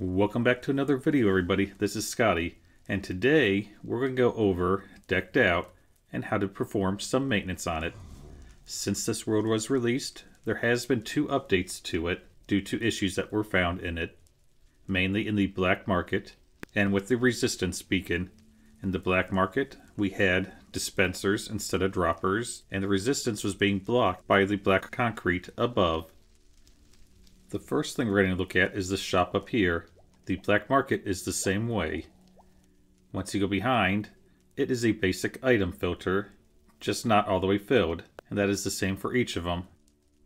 Welcome back to another video, everybody. This is Scotty, and today we're going to go over Decked Out and how to perform some maintenance on it. Since this world was released, there has been 2 updates to it due to issues that were found in it, mainly in the black market and with the resistance beacon. In the black market, we had dispensers instead of droppers, and the resistance was being blocked by the black concrete above. The first thing we're going to look at is the shop up here. The black market is the same way. Once you go behind, it is a basic item filter, just not all the way filled, and that is the same for each of them.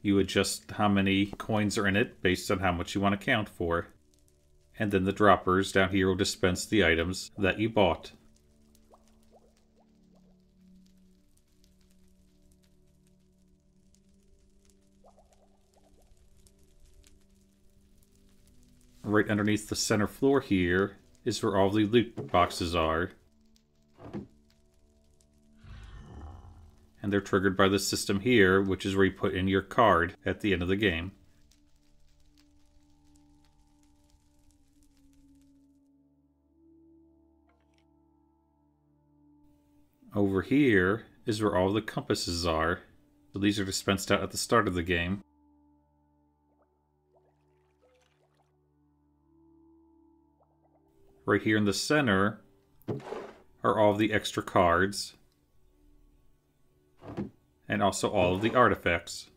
You adjust how many coins are in it based on how much you want to count for. And then the droppers down here will dispense the items that you bought. Right underneath the center floor here is where all the loot boxes are. And they're triggered by the system here, which is where you put in your card at the end of the game. Over here is where all the compasses are. So these are dispensed out at the start of the game. Right here in the center are all of the extra cards and also all of the artifacts.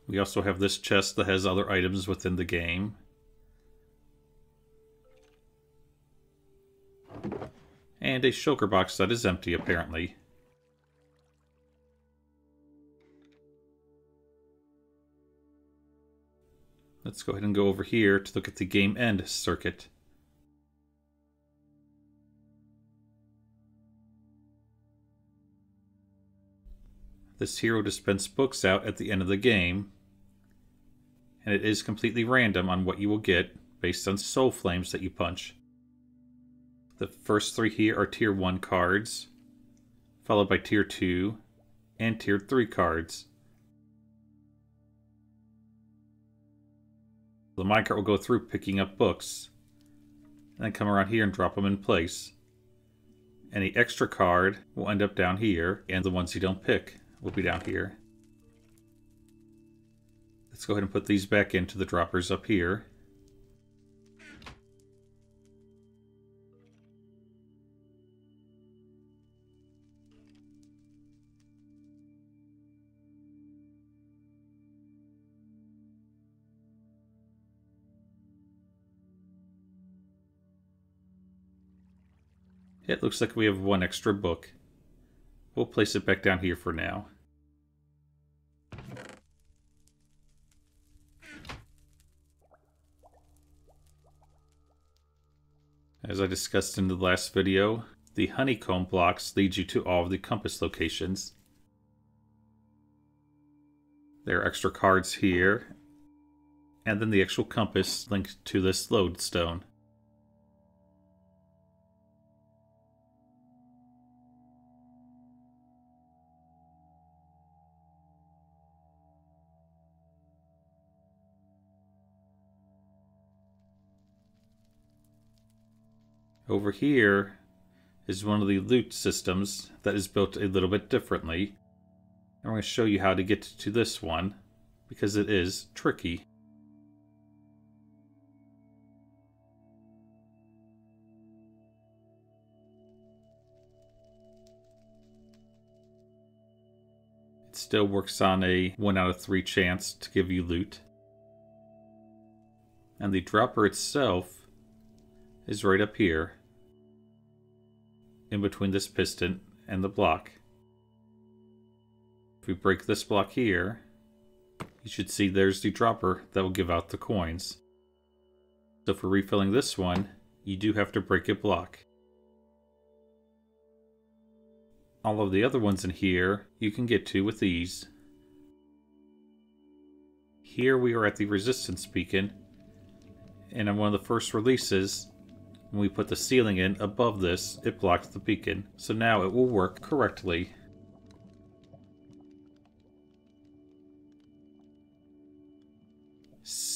We also have this chest that has other items within the game. And a shulker box that is empty apparently. Let's go ahead and go over here to look at the game end circuit. This here will dispense books out at the end of the game, and it is completely random on what you will get based on soul flames that you punch. The first 3 here are tier 1 cards, followed by tier 2 and tier 3 cards. The minecart will go through picking up books, and then come around here and drop them in place. Any extra card will end up down here, and the ones you don't pick will be down here. Let's go ahead and put these back into the droppers up here. It looks like we have 1 extra book. We'll place it back down here for now. As I discussed in the last video, the honeycomb blocks lead you to all of the compass locations. There are extra cards here, and then the actual compass linked to this lodestone. Over here is one of the loot systems that is built a little bit differently. I'm going to show you how to get to this one, because it is tricky. It still works on a 1 out of 3 chance to give you loot. And the dropper itself is right up here, in between this piston and the block. If we break this block here, you should see there's the dropper that will give out the coins. So for refilling this one, you do have to break a block. All of the other ones in here you can get to with ease. Here we are at the resistance beacon, and on one of the first releases, when we put the ceiling in above this, it blocked the beacon. So now it will work correctly.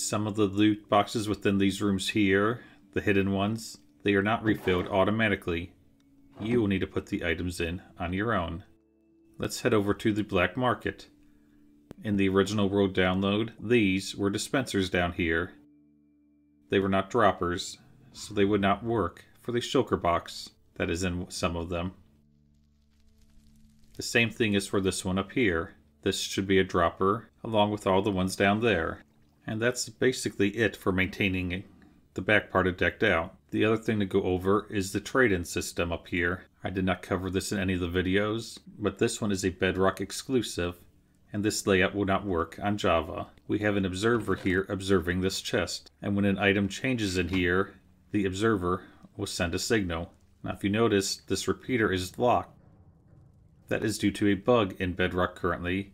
Some of the loot boxes within these rooms here, the hidden ones, they are not refilled automatically. You will need to put the items in on your own. Let's head over to the black market. In the original world download, these were dispensers down here. They were not droppers, so they would not work for the shulker box that is in some of them. The same thing is for this one up here. This should be a dropper along with all the ones down there. And that's basically it for maintaining the back part of Decked Out. The other thing to go over is the trade-in system up here. I did not cover this in any of the videos, but this one is a Bedrock exclusive, and this layout will not work on Java. We have an observer here observing this chest, and when an item changes in here, the observer will send a signal. Now if you notice, this repeater is locked. That is due to a bug in Bedrock currently,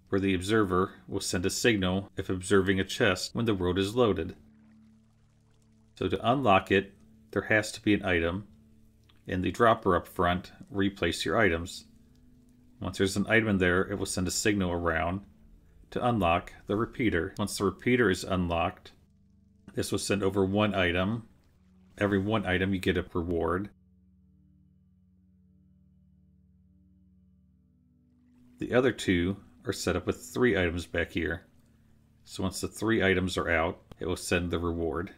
where the observer will send a signal if observing a chest when the world is loaded. So to unlock it, there has to be an item in the dropper up front where you place your items. Once there's an item in there, it will send a signal around to unlock the repeater. Once the repeater is unlocked, this will send over one item. Every one item you get a reward. The other two are set up with 3 items back here. So once the 3 items are out, it will send the reward.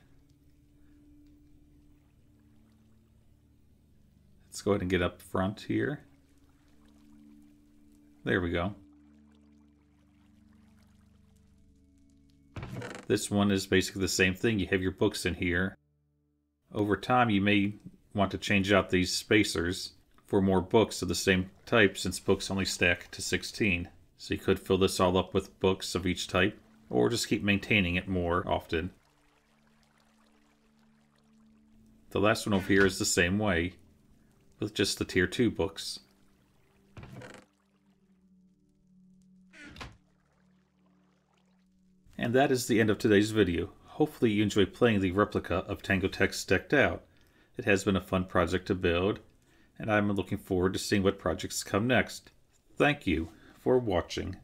Let's go ahead and get up front here. There we go. This one is basically the same thing. You have your books in here. Over time you may want to change out these spacers for more books of the same type, since books only stack to 16. So you could fill this all up with books of each type, or just keep maintaining it more often. The last one over here is the same way, with just the tier 2 books. And that is the end of today's video. Hopefully you enjoyed playing the replica of Tango Tek's Decked Out. It has been a fun project to build, and I'm looking forward to seeing what projects come next. Thank you for watching.